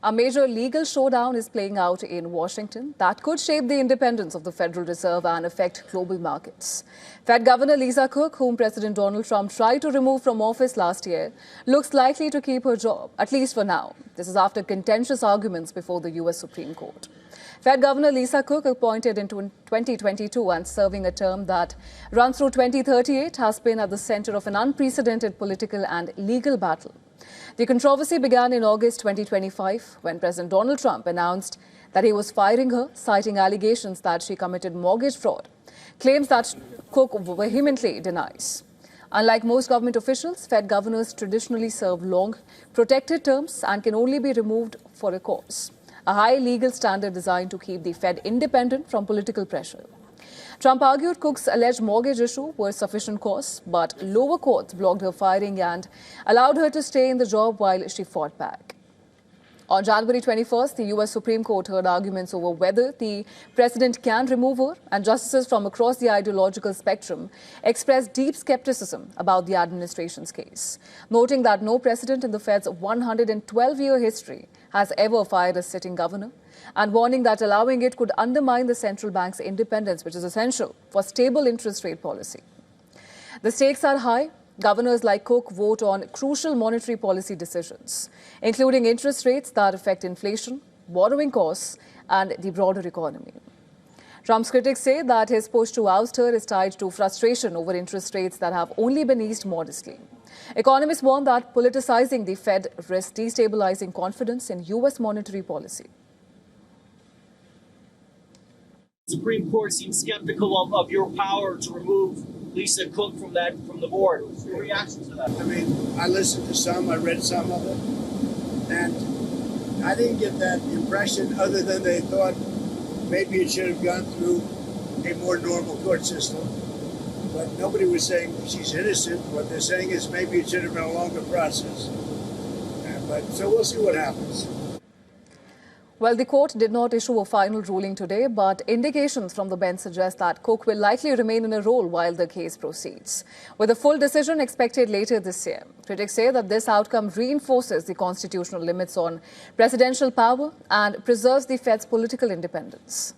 A major legal showdown is playing out in Washington that could shape the independence of the Federal Reserve and affect global markets. Fed Governor Lisa Cook, whom President Donald Trump tried to remove from office last year, looks likely to keep her job, at least for now. This is after contentious arguments before the U.S. Supreme Court. Fed Governor Lisa Cook, appointed in 2022 and serving a term that runs through 2038, has been at the center of an unprecedented political and legal battle. The controversy began in August 2025 when President Donald Trump announced that he was firing her, citing allegations that she committed mortgage fraud, claims that Cook vehemently denies. Unlike most government officials, Fed governors traditionally serve long, protected terms and can only be removed for a cause, a high legal standard designed to keep the Fed independent from political pressure. Trump argued Cook's alleged mortgage issue was sufficient cause, but lower courts blocked her firing and allowed her to stay in the job while she fought back. On January 21st, the U.S. Supreme Court heard arguments over whether the president can remove her, and justices from across the ideological spectrum expressed deep skepticism about the administration's case, noting that no precedent in the Fed's 112-year history has ever fired a sitting governor, and warning that allowing it could undermine the central bank's independence, which is essential for stable interest rate policy. The stakes are high. Governors like Cook vote on crucial monetary policy decisions, including interest rates that affect inflation, borrowing costs, and the broader economy. Trump's critics say that his push to oust her is tied to frustration over interest rates that have only been eased modestly. Economists warn that politicizing the Fed risks destabilizing confidence in U.S. monetary policy. The Supreme Court seems skeptical of your power to remove Lisa Cook from the board. What's your reaction to that? I mean, I listened to some, I read some of it, and I didn't get that impression other than they thought maybe it should have gone through a more normal court system. But nobody was saying she's innocent. What they're saying is maybe it should have been a longer process. So we'll see what happens. Well, the court did not issue a final ruling today, but indications from the bench suggest that Cook will likely remain in a role while the case proceeds, with a full decision expected later this year. Critics say that this outcome reinforces the constitutional limits on presidential power and preserves the Fed's political independence.